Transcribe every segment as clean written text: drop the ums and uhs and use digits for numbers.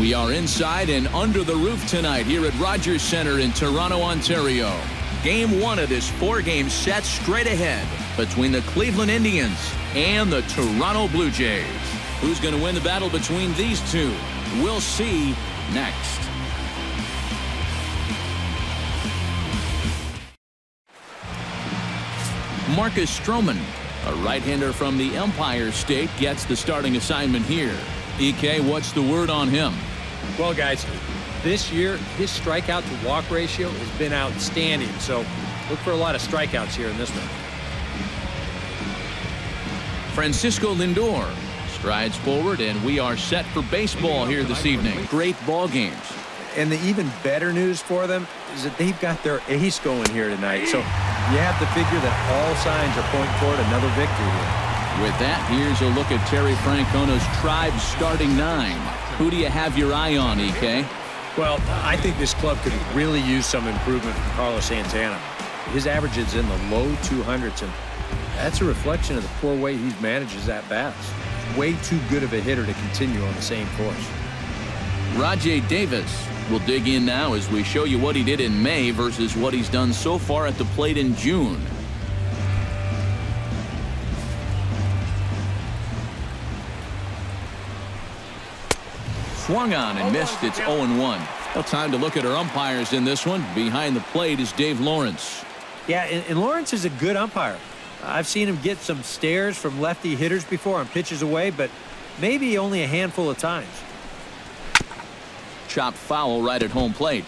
We are inside and under the roof tonight here at Rogers Centre in Toronto, Ontario. Game 1 of this 4-game set straight ahead between the Cleveland Indians and the Toronto Blue Jays. Who's going to win the battle between these two? We'll see next. Marcus Stroman, a right-hander from the Empire State, gets the starting assignment here. EK, what's the word on him? Well, guys, this year his strikeout to walk ratio has been outstanding, so look for a lot of strikeouts here in this one. Francisco Lindor strides forward, and we are set for baseball here this evening. Great ball games. And the even better news for them is that they've got their ace going here tonight, so you have to figure that all signs are pointing toward another victory here. With that, here's a look at Terry Francona's Tribe starting 9. Who do you have your eye on, EK? Well, I think this club could really use some improvement from Carlos Santana. His average is in the low 200s, and that's a reflection of the poor way he manages at-bats. He's way too good of a hitter to continue on the same course. Rajai Davis will dig in now as we show you what he did in May versus what he's done so far at the plate in June. Swung on and missed. It's 0-1. Well, time to look at our umpires in this one. Behind the plate is Dave Lawrence. Yeah, and Lawrence is a good umpire. I've seen him get some stares from lefty hitters before on pitches away, but maybe only a handful of times. Chopped foul right at home plate.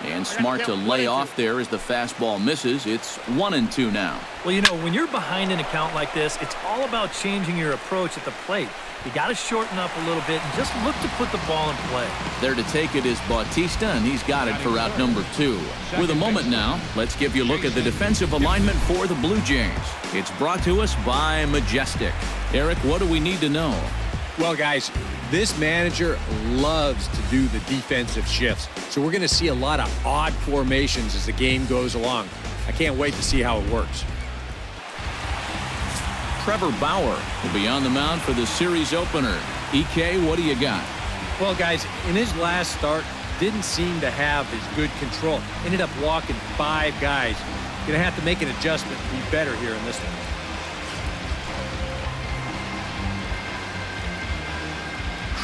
And smart to lay off there as the fastball misses. It's 1-2 now. Well, you know, when you're behind in a count like this, it's all about changing your approach at the plate. You got to shorten up a little bit and just look to put the ball in play. There to take it is Bautista, and he's got it for out number 2. With a moment now, let's give you a look at the defensive alignment for the Blue Jays. It's brought to us by Majestic. Eric, what do we need to know? Well, guys, this manager loves to do the defensive shifts, so we're going to see a lot of odd formations as the game goes along. I can't wait to see how it works. Trevor Bauer will be on the mound for the series opener. EK, what do you got? Well, guys, in his last start, didn't seem to have his good control. Ended up walking 5 guys. Going to have to make an adjustment to be better here in this one.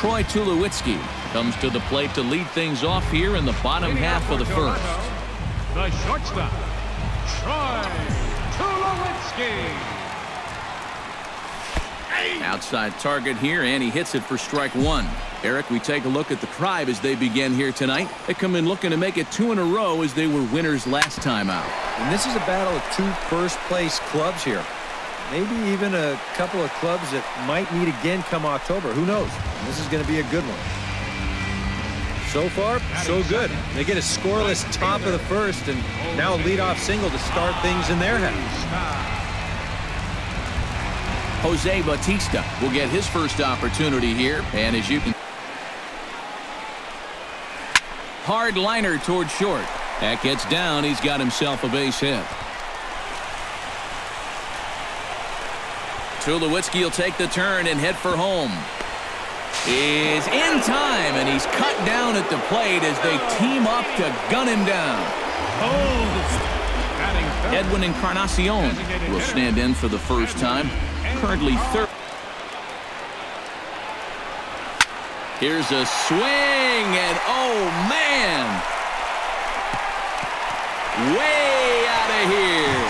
Troy Tulowitzki comes to the plate to lead things off here in the bottom half of the first. The shortstop, Troy Tulowitzki. Outside target here, and he hits it for strike 1. Eric, we take a look at the Tribe as they begin here tonight. They come in looking to make it 2 in a row as they were winners last time out. And this is a battle of 2 first-place clubs here. Maybe even a couple of clubs that might meet again come October. Who knows? This is going to be a good one. So far, so good. They get a scoreless top of the first, and now a leadoff single to start things in their half. Jose Bautista will get his first opportunity here, and as you can, hard liner toward short. That gets down. He's got himself a base hit. Tulowitzki will take the turn and head for home. Is in time, and he's cut down at the plate as they team up to gun him down. Edwin Encarnacion will stand in for the first time. Currently third. Here's a swing, and oh man, way out of here.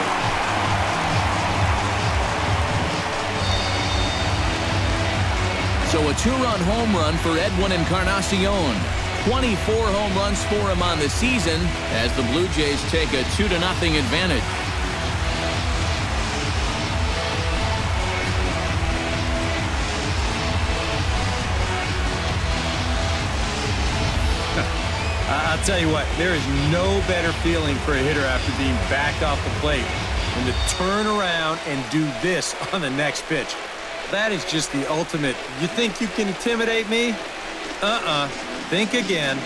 So a 2-run home run for Edwin Encarnacion. 24 home runs for him on the season as the Blue Jays take a 2-0 advantage. I'll tell you what, there is no better feeling for a hitter after being backed off the plate than to turn around and do this on the next pitch. That is just the ultimate. You think you can intimidate me? Think again.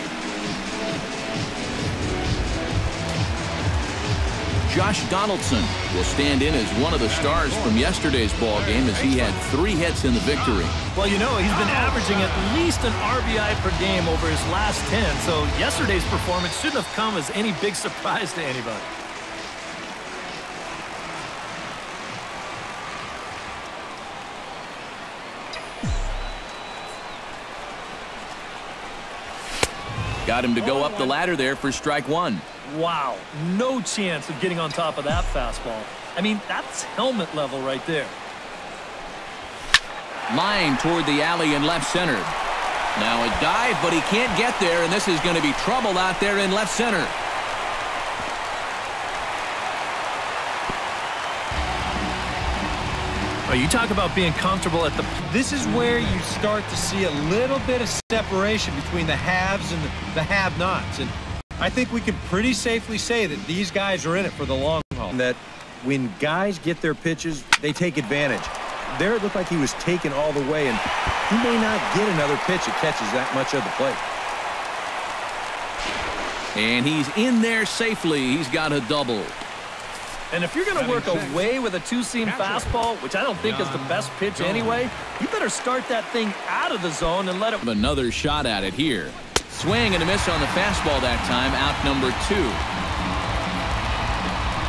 Josh Donaldson will stand in as one of the stars from yesterday's ball game as he had 3 hits in the victory. Well, you know, he's been averaging at least an RBI per game over his last 10, so yesterday's performance shouldn't have come as any big surprise to anybody. Got him to go up the ladder there for strike 1. Wow, no chance of getting on top of that fastball. I mean, that's helmet level right there. Line toward the alley in left center. Now a dive, but he can't get there, and this is going to be trouble out there in left center. Oh, you talk about being comfortable at the... This is where you start to see a little bit of separation between the haves and the have-nots. And I think we can pretty safely say that these guys are in it for the long haul. That when guys get their pitches, they take advantage. There it looked like he was taken all the way, and he may not get another pitch that catches that much of the plate. And he's in there safely. He's got a double. And if you're going to work away with a two-seam fastball, which I don't think is the best pitch anyway, you better start that thing out of the zone and let it... Another shot at it here. Swing and a miss on the fastball that time, out number 2.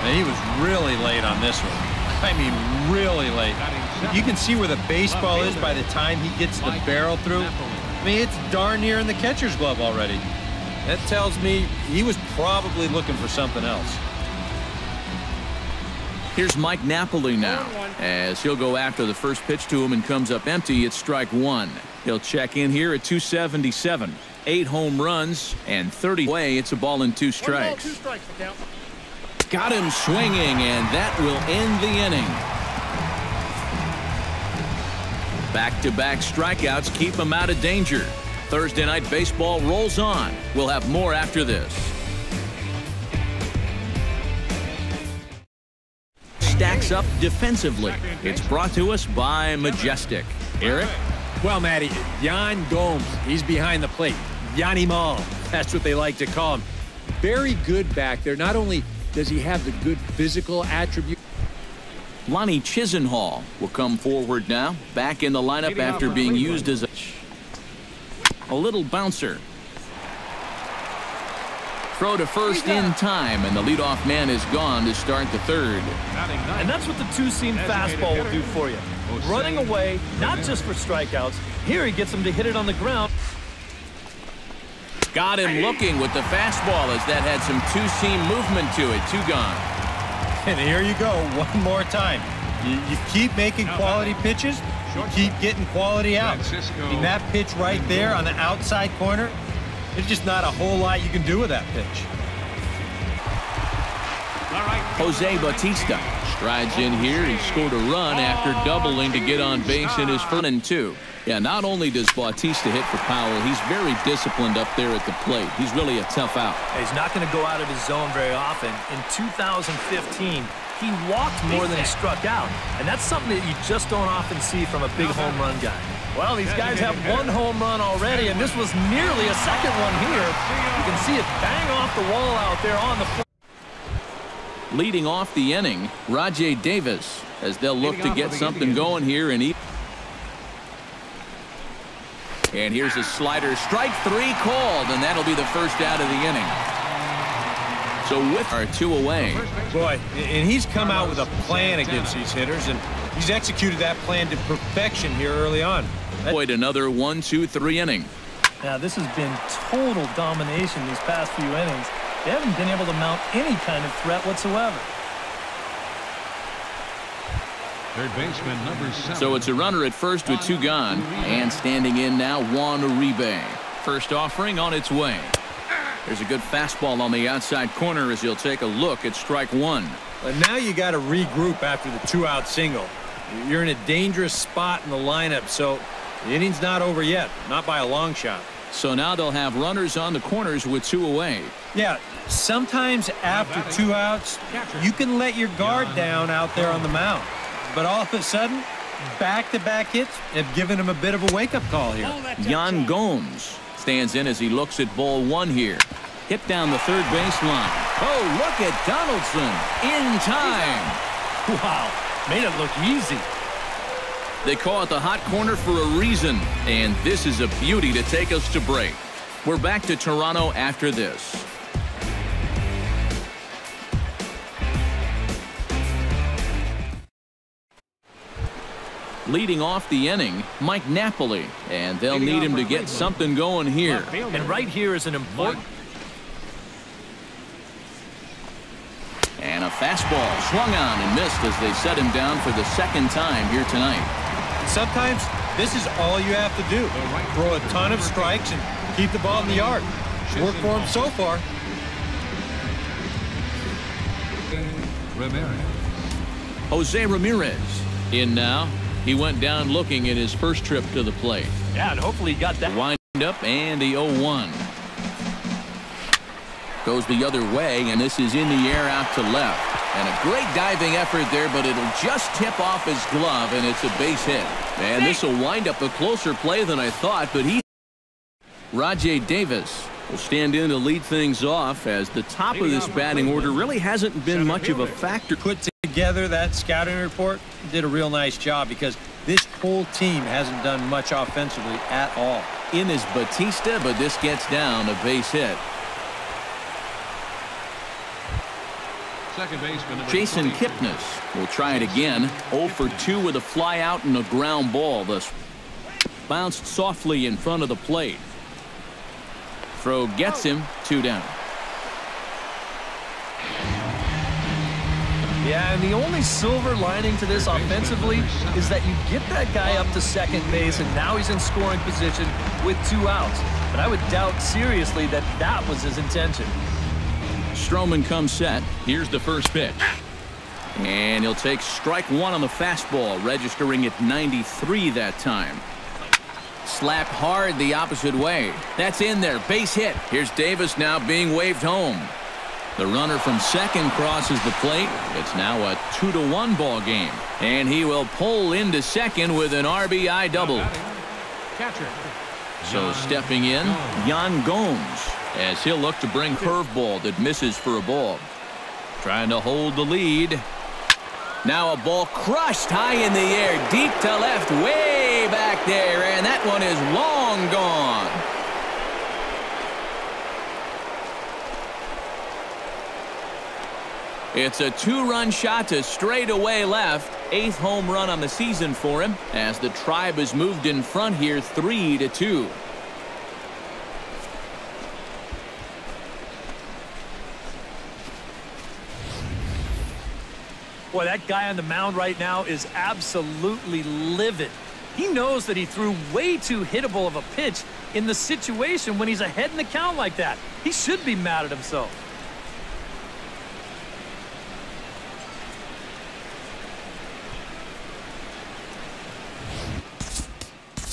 And he was really late on this one. I mean, really late. You can see where the baseball is by the time he gets the barrel through. I mean, it's darn near in the catcher's glove already. That tells me he was probably looking for something else. Here's Mike Napoli now, as he'll go after the first pitch to him and comes up empty. It's strike 1. He'll check in here at 277. 8 home runs and 30 away. It's a ball and 2 strikes. 2 strikes to count. Got him swinging, and that will end the inning. Back-to-back strikeouts keep him out of danger. Thursday night baseball rolls on. We'll have more after this. Stacks up defensively. It's brought to us by Majestic. Eric? Well, Matty, Yan Gomes, he's behind the plate. Yanni Mal, that's what they like to call him. Very good back there. Not only does he have the good physical attribute. Lonnie Chisenhall will come forward now, back in the lineup after being used as a little bouncer. Throw to first in time, and the leadoff man is gone to start the third. And that's what the two-seam fastball will do for you. Running away, not just for strikeouts. Here he gets him to hit it on the ground. Got him looking with the fastball as that had some two-seam movement to it. 2 gone. And here you go, one more time. You keep making quality pitches, you keep getting quality outs. I mean, that pitch right there on the outside corner, there's just not a whole lot you can do with that pitch. Jose Bautista strides in here. He scored a run after doubling to get on base in his front and 2. Yeah, not only does Bautista hit for power, he's very disciplined up there at the plate. He's really a tough out. He's not going to go out of his zone very often. In 2015, he walked more than he struck out, and that's something that you just don't often see from a big home run guy. Well, these guys have 1 home run already, and this was nearly a second one here. You can see it bang off the wall out there on the floor. Leading off the inning, Rajay Davis, as they'll look to get something going here. And here's a slider. Strike 3 called, and that'll be the first out of the inning. So with our 2 away. Boy, and he's come out with a plan against these hitters, and he's executed that plan to perfection here early on. Wait, another 1, 2, 3 inning. Now, this has been total domination these past few innings. They haven't been able to mount any kind of threat whatsoever. Third baseman, number 7. So it's a runner at first with 2 gone. And standing in now, Juan Uribe. First offering on its way. There's a good fastball on the outside corner as he'll take a look at strike 1. But now you got to regroup after the 2-out single. You're in a dangerous spot in the lineup, so the inning's not over yet, not by a long shot. So now they'll have runners on the corners with 2 away. Yeah, sometimes after 2 outs, you can let your guard down out there on the mound. But all of a sudden, back-to-back hits have given him a bit of a wake-up call here. Yan Gomes stands in as he looks at ball 1 here. Hit down the third base line. Oh, look at Donaldson in time. Wow, made it look easy. They call it the hot corner for a reason, and this is a beauty to take us to break. We're back to Toronto after this. Leading off the inning, Mike Napoli, and they'll need him to get something going here. And right here is an important... And a fastball swung on and missed as they set him down for the second time here tonight. Sometimes this is all you have to do. Throw a ton of strikes and keep the ball in the yard. Worked for him so far. Jose Ramirez in now. He went down looking at his first trip to the plate. Yeah, and hopefully he got that. Wind up and the 0-1. Goes the other way, and this is in the air out to left. And a great diving effort there, but it'll just tip off his glove, and it's a base hit. And this will wind up a closer play than I thought, but Rajay Davis will stand in to lead things off, as the top of this batting order really hasn't been much of a factor. Put together that scouting report, did a real nice job, because this whole team hasn't done much offensively at all. In is Batista, but this gets down a base hit. Second baseman, Jason Kipnis will try it again. 0 for 2 with a fly out and a ground ball. This bounced softly in front of the plate. Throw gets him 2 down. Yeah, and the only silver lining to this offensively is that you get that guy up to second base, and now he's in scoring position with 2 outs. But I would doubt seriously that that was his intention. Stroman comes set. Here's the first pitch. And he'll take strike 1 on the fastball, registering at 93 that time. Slapped hard the opposite way. That's in there. Base hit. Here's Davis now being waved home. The runner from second crosses the plate. It's now a 2-1 ball game. And he will pull into second with an RBI double. So stepping in, Yan Gomes, as he'll look to bring curveball that misses for a ball. Trying to hold the lead. Now a ball crushed high in the air, deep to left, way back there, and that one is long gone. It's a 2-run shot to straightaway left. 8th home run on the season for him, as the Tribe has moved in front here 3-2. Boy, that guy on the mound right now is absolutely livid. He knows that he threw way too hittable of a pitch in the situation when he's ahead in the count like that. He should be mad at himself.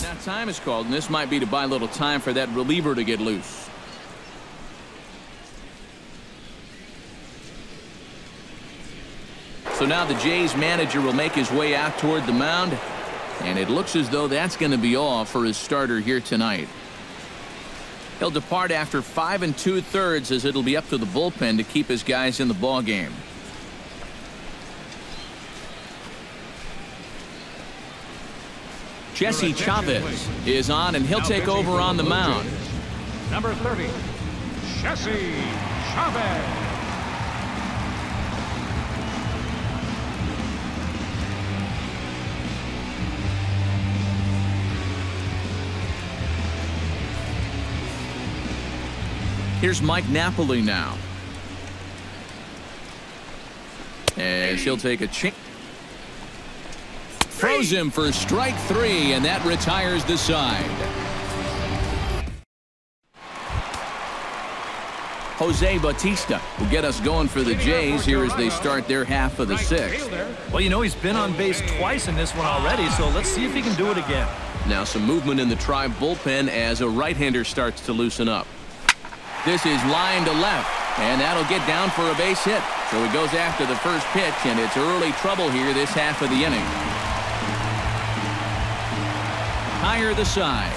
Now time is called, and this might be to buy a little time for that reliever to get loose. So now the Jays manager will make his way out toward the mound, and it looks as though that's going to be all for his starter here tonight. He'll depart after 5 2/3, as it'll be up to the bullpen to keep his guys in the ball game. Jesse Chavez is on, and he'll take over on the mound. Number 30, Jesse Chavez. Here's Mike Napoli now, as he'll take a chink. Throws him for strike 3, and that retires the side. Jose Batista will get us going for the Jays here as they start their half of the 6th. Well, you know, he's been on base twice in this one already, so let's see if he can do it again. Now some movement in the Tribe bullpen as a right-hander starts to loosen up. This is line to left, and that'll get down for a base hit. So he goes after the first pitch, and it's early trouble here this half of the inning. Higher the side.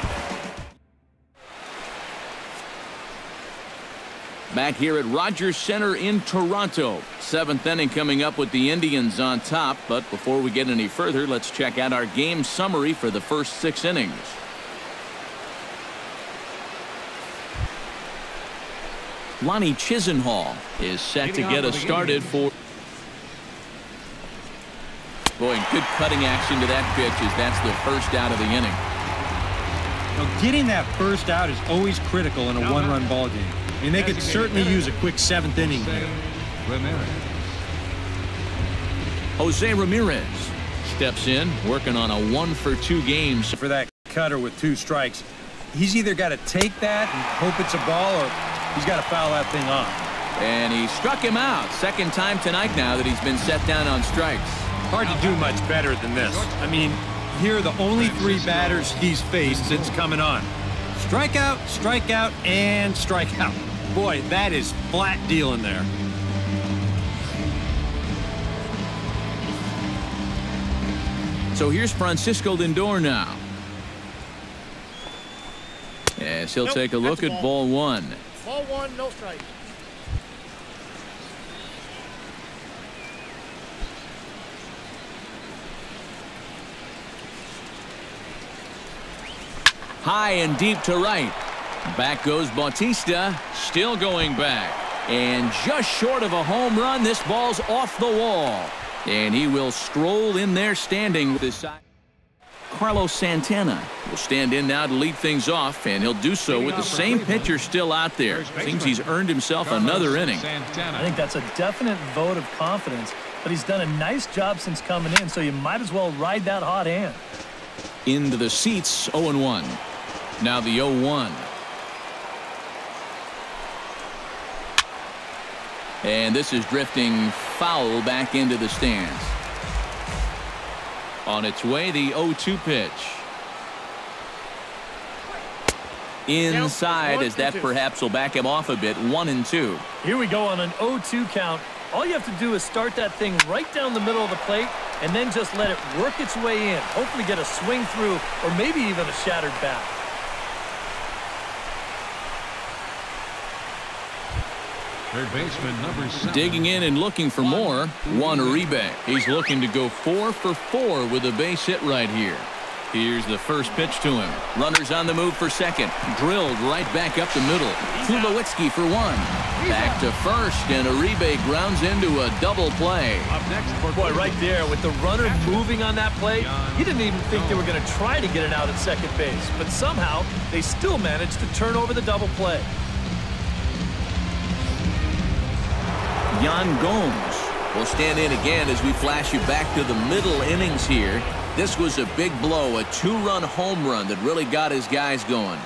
Back here at Rogers Center in Toronto. 7th inning coming up with the Indians on top. But before we get any further, let's check out our game summary for the first 6 innings. Lonnie Chisenhall is set to get us started for. Boy, good cutting action to that pitch as that's the first out of the inning. Now, getting that first out is always critical in a one-run ball game. I mean, they could certainly use a quick 7th inning here. Jose Ramirez steps in, working on a 1-for-2 games. For that cutter with 2 strikes, he's either got to take that and hope it's a ball, or he's got to foul that thing off. And he struck him out. 2nd time tonight now that he's been set down on strikes. Hard to do much better than this. I mean, here are the only 3 batters he's faced since coming on. Strikeout, strikeout, and strikeout. Boy, that is flat dealing there. So here's Francisco Lindor now. Yes, he'll take a look at ball 1. Ball 1, no strike. High and deep to right. Back goes Bautista, still going back. And just short of a home run, this ball's off the wall. And he will stroll in there standing with his side. Carlos Santana will stand in now to lead things off, and he'll do so with the same pitcher still out there. Seems he's earned himself another inning. I think that's a definite vote of confidence, but he's done a nice job since coming in, so you might as well ride that hot hand. Into the seats, 0-1. Now the 0-1. And this is drifting foul back into the stands. On its way, the 0-2 pitch. Inside, as that perhaps will back him off a bit. 1-2. Here we go on an 0-2 count. All you have to do is start that thing right down the middle of the plate and then just let it work its way in. Hopefully get a swing through or maybe even a shattered bat. Third baseman number 7. Digging in and looking for more, Juan Uribe. He's looking to go 4 for 4 with a base hit right here. Here's the first pitch to him. Runners on the move for second. Drilled right back up the middle. Tulowitzki for 1. Back to first, and Uribe grounds into a double play. Up next for Boy, right there with the runner moving on that play, he didn't even think they were going to try to get it out at second base. But somehow, they still managed to turn over the double play. Yan Gomes will stand in again as we flash you back to the middle innings here. This was a big blow, a 2-run home run that really got his guys going.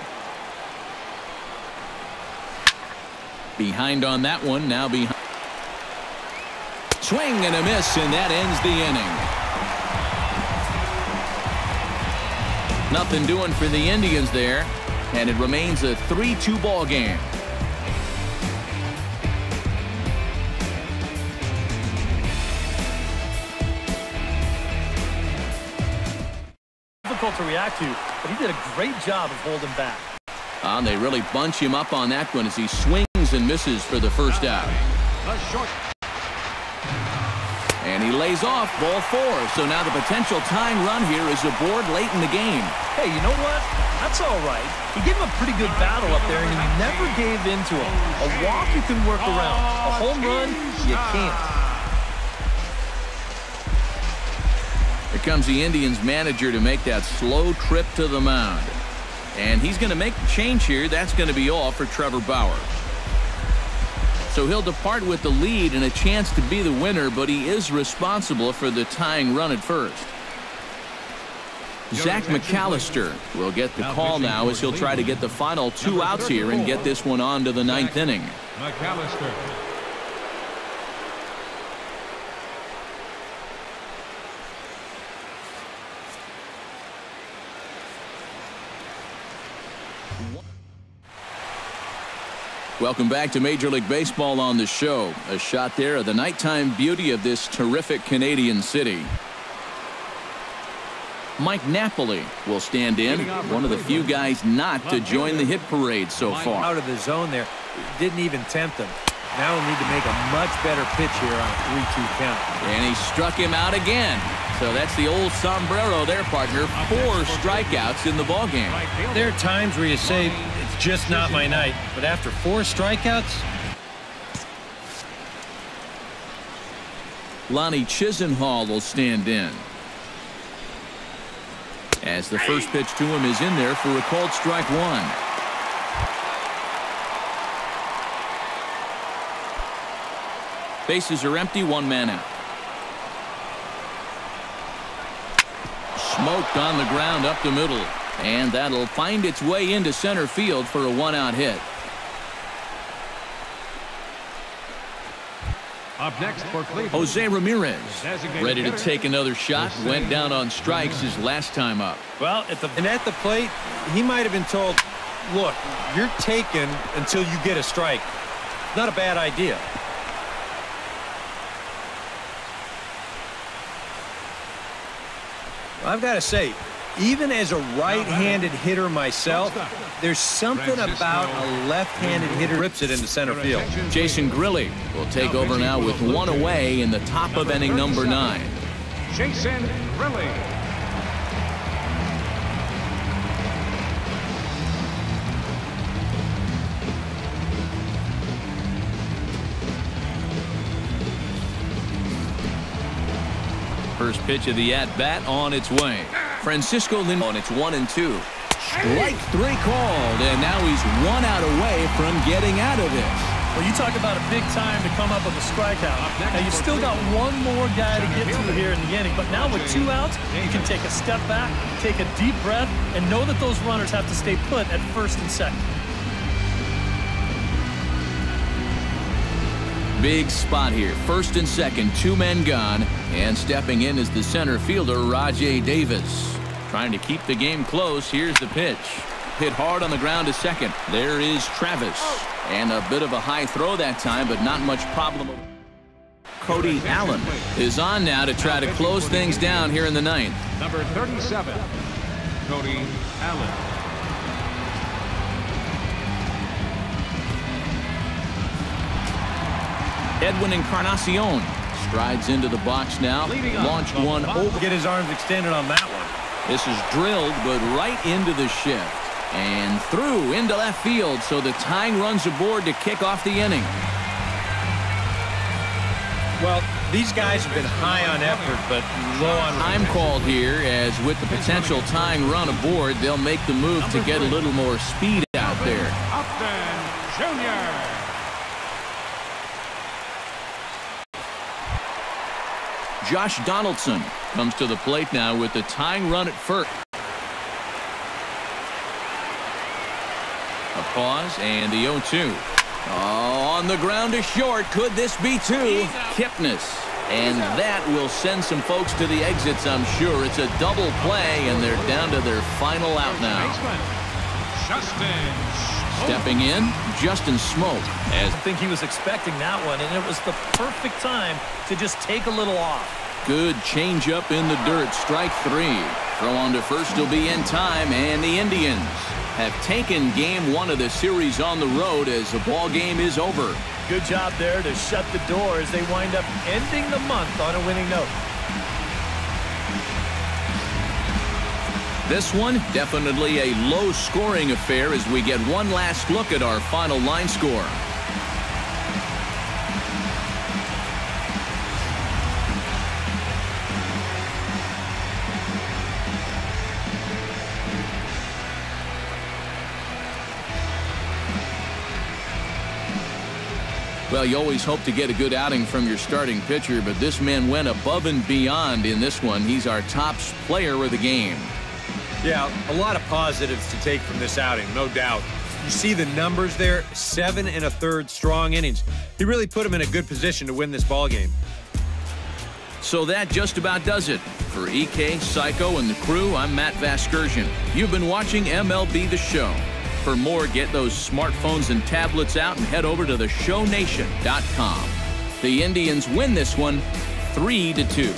Behind on that one, now behind. Swing and a miss, and that ends the inning. Nothing doing for the Indians there, and it remains a 3-2 ball game. Difficult to react to, but he did a great job of holding back. They really bunch him up on that one as he swings and misses for the first out. And he lays off ball 4. So now the potential tying run here is aboard late in the game. Hey, you know what? That's all right. He gave him a pretty good battle up there, and he never gave in to him. A walk you can work around. A home run, you can't. Here comes the Indians manager to make that slow trip to the mound. And he's going to make the change here. That's going to be all for Trevor Bauer. So he'll depart with the lead and a chance to be the winner, but he is responsible for the tying run at first. Zach McAllister will get the call now as he'll try to get the final 2 outs here and get this one on to the 9th inning. McAllister. Welcome back to Major League Baseball on the show. A shot there of the nighttime beauty of this terrific Canadian city. Mike Napoli will stand in, one of the few guys not to join the hit parade so far. Out of the zone there. Didn't even tempt him. Now he'll need to make a much better pitch here on a 3-2 count. And he struck him out again. So that's the old sombrero there, partner. 4 strikeouts in the ballgame. There are times where you say, it's just not my night. But after 4 strikeouts, Lonnie Chisenhall will stand in. As the first pitch to him is in there for a called strike 1. Bases are empty, 1 man out. Smoked on the ground up the middle. And that'll find its way into center field for a 1-out hit. Up next for Cleveland, Jose Ramirez ready to take another shot. Went down on strikes his last time up. well, at the plate, he might have been told, look, you're taken until you get a strike. Not a bad idea. I've got to say, even as a right-handed hitter myself, there's something about a left-handed hitter rips it into center field. Jason Grilli will take over now with 1 away in the top of inning number 9. Jason Grilli. First pitch of the at-bat on its way. Francisco Lindor on its 1-2. Strike 3 called, and now he's 1 out away from getting out of this. Well, you talk about a big time to come up with a strikeout. Now, you still got 1 more guy to get to here in the inning, but now with 2 outs, you can take a step back, take a deep breath, and know that those runners have to stay put at first and second. Big spot here. First and second, 2 men gone. And stepping in is the center fielder, Rajay Davis. Trying to keep the game close. Here's the pitch. Hit hard on the ground to second. There is Travis. And a bit of a high throw that time, but not much problem. Cody Allen is on now to try to close things down here in the 9th. Number 37, Cody Allen. Edwin Encarnacion strides into the box now. Launched one over. Get his arms extended on that one. This is drilled, but right into the shift. And through into left field, so the tying runs aboard to kick off the inning. Well, these guys have been high on effort, but low on Time called here, as with the potential tying run aboard, they'll make the move to get a little more speed out there. Upton Jr. Josh Donaldson comes to the plate now with the tying run at first. A pause and the 0-2. Oh, on the ground to short. Could this be 2? Kipnis. And that will send some folks to the exits, I'm sure. It's a double play, and they're down to their final out now. Stepping in, Justin Smoke. I think he was expecting that one, and it was the perfect time to just take a little off. Good changeup in the dirt. Strike 3. Throw on to first will be in time, and the Indians have taken game 1 of the series on the road as the ball game is over. Good job there to shut the door as they wind up ending the month on a winning note. This one, definitely a low-scoring affair as we get one last look at our final line score. Well, you always hope to get a good outing from your starting pitcher, but this man went above and beyond in this one. He's our top player of the game. Yeah, a lot of positives to take from this outing, no doubt. You see the numbers there, 7 1/3 strong innings. He really put him in a good position to win this ball game. So that just about does it. For EK, Psycho, and the crew, I'm Matt Vasgersian. You've been watching MLB The Show. For more, get those smartphones and tablets out and head over to theshownation.com. The Indians win this one 3-2.